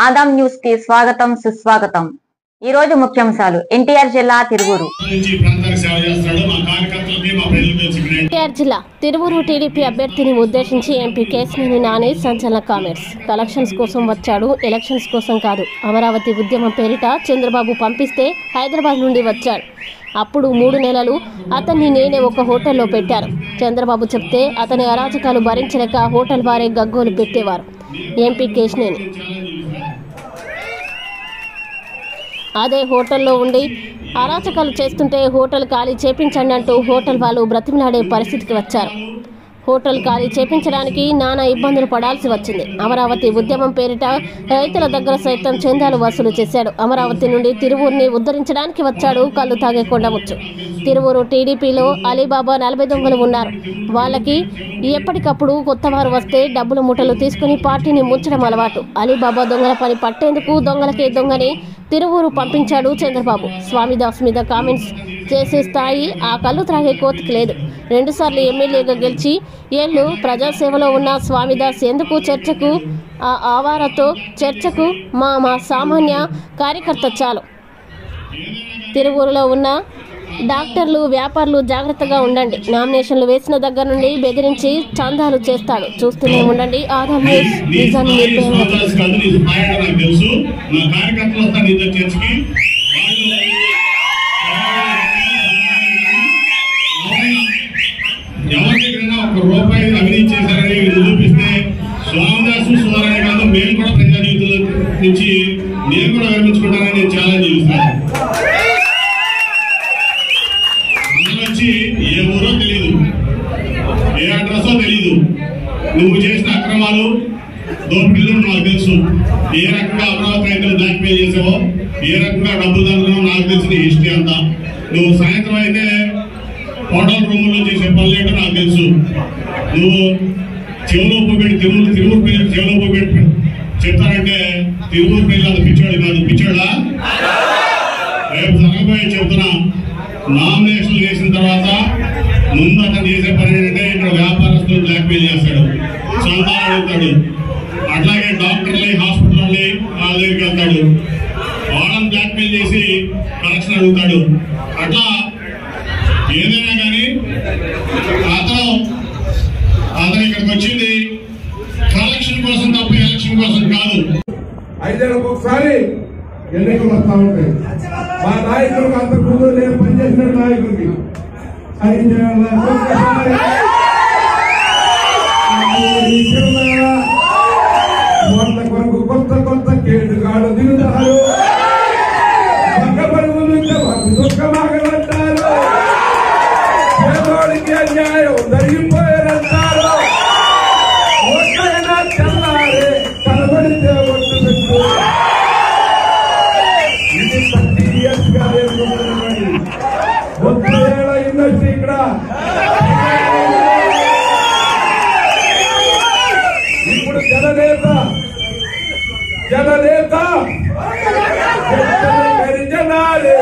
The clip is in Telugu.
ఆదాం న్యూస్ కి స్వాగతం సుస్వాగతం। ఈ రోజు ముఖ్యాంశాలు ఎన్టీఆర్ జిల్లా తిరువూరు ఎన్టీఆర్ జిల్లా తిరువూరు టీడీపీ అభ్యర్థిని ఉద్దేశించి ఎంపీ కేశినేని నాని సంచలన కామెంట్స్। కలెక్షన్స్ కోసం వచ్చాడు, ఎలక్షన్స్ కోసం కాదు। అమరావతి ఉద్యమం పేరిట చంద్రబాబు పంపిస్తే హైదరాబాద్ నుండి వచ్చాడు। అప్పుడు 3 నెలలు అతన్ని నేనే ఒక హోటల్లో పెట్టాను। చంద్రబాబు చెప్తే అతని అరాచకాలు భరించలేక హోటల్ వారే గగ్గోలు పెట్టేవారు। ఎంపీ కేశినేని అదే హోటల్లో ఉండి అరాచకాలు చేస్తుంటే హోటల్ ఖాళీ చేపించండి అంటూ హోటల్ వాళ్ళు బ్రతిమలాడే పరిస్థితికి వచ్చారు। హోటల్ ఖాళీ చేపించడానికి నానా ఇబ్బందులు పడాల్సి వచ్చింది। అమరావతి ఉద్యమం పేరిట రైతుల దగ్గర సైతం చందాలు వసూలు చేశాడు। అమరావతి నుండి తిరువూరుని ఉద్ధరించడానికి వచ్చాడు కళ్ళు తాగే కొండముచ్చు। తిరువూరు టీడీపీలో అలీబాబా 40 దొంగలు ఉన్నారు। వాళ్ళకి ఎప్పటికప్పుడు కొత్త వారు వస్తే డబ్బుల మూటలు తీసుకుని పార్టీని ముంచడం అలవాటు। అలీబాబా దొంగల పని పట్టేందుకు దొంగలకే దొంగని తిరువూరు పంపించాడు చంద్రబాబు। స్వామిదాస్ మీద కామెంట్స్ చేసే స్థాయి ఆ కళ్ళు త్రాగే కోతికి లేదు। 2 సార్లు ఎమ్మెల్యేగా గెలిచి ఏళ్ళు ప్రజాసేవలో ఉన్న స్వామిదాస్ ఎందుకు చర్చకు ఆ ఆవారతో చర్చకు మా సామాన్య కార్యకర్త చాలు। తిరువూరులో ఉన్న డాక్టర్లు వ్యాపారులు జాగ్రత్తగా ఉండండి। నామినేషన్లు వేసిన దగ్గర నుండి బెదిరించి చందాలు చేస్తాడు। చూస్తూనే ఉండండి ఆదాం న్యూస్, నిజాన్ని నిర్భయంగా। రూపాయి అవినీతి చేశారని నిరూపిస్తే స్వామిదాసు సోదరని కాదు, మేము కూడా ప్రజా జీవితంలో నుంచి నేను కూడా విరమించుకుంటానని నేను ఛాలెంజ్ చేస్తాను। అందులో వచ్చి ఏ ఊరో తెలియదు, ఏ అడ్రస్సో తెలియదు, నువ్వు చేసిన అక్రమాలు దోపిడీలు నాకు తెలుసు। ఏ రకంగా అమరావతి రైతులు బ్లాక్మెయిల్ చేసావో, ఏ రకంగా డబ్బులు దండలో నాకు తెలిసిన హిస్టరీ అంతా। నువ్వు సాయంత్రం అయితే హోటల్ రూముల్లో చేసే పనులేంటో నాకు తెలుసు। నువ్వు చెవులో పోపెట్టి తిరువూరు పేరు చెవులో పోపెట్టి చెప్తానంటే తిరువూరు పేరు అది పిచ్చోడు కాదు, పిచ్చోడా? రేపు జరగబోయే చెప్తున్నా, నామినేషన్లు వేసిన తర్వాత ముందు అతను చేసే పని ఏంటంటే ఇక్కడ వ్యాపారస్తులు బ్లాక్మెయిల్ చేస్తాడు, చందాలు అడుగుతాడు। అట్లాగే డాక్టర్ని హాస్పిటల్ని వాళ్ళ దగ్గరికి వెళ్తాడు, వాళ్ళని బ్లాక్మెయిల్ చేసి కలెక్షన్ అడుగుతాడు। అట్లా ఏదైనా కానీ అతను ఇక్కడికి వచ్చింది కలెక్షన్ కోసం తప్ప ఎలక్షన్ కోసం కాదు। 5 ఏళ్ళకి ఒకసారి ఎన్నికలు వస్తా ఉంటాయి। మా నాయకులకు అంతకుముందు నేను పనిచేసిన నాయకుడికి వాళ్ళ కొరకు కొత్త కొత్త కేటుగాడు దిగుతారు, పక్కపడి ముందుంటే వాళ్ళు దుఃఖమాగలంటారు, పేదోడికి అన్యాయం జరిగిపోయారంటారు। ఒక్కైనా తెల్లారే కనబడితే ఒట్టు పెట్టు, ఇది 30 years గా నేర్చుకున్నానండి। 30 ఏళ్ల ఇండస్ట్రీ ఇక్కడ। ఇప్పుడు జననేత గిరిజనాలే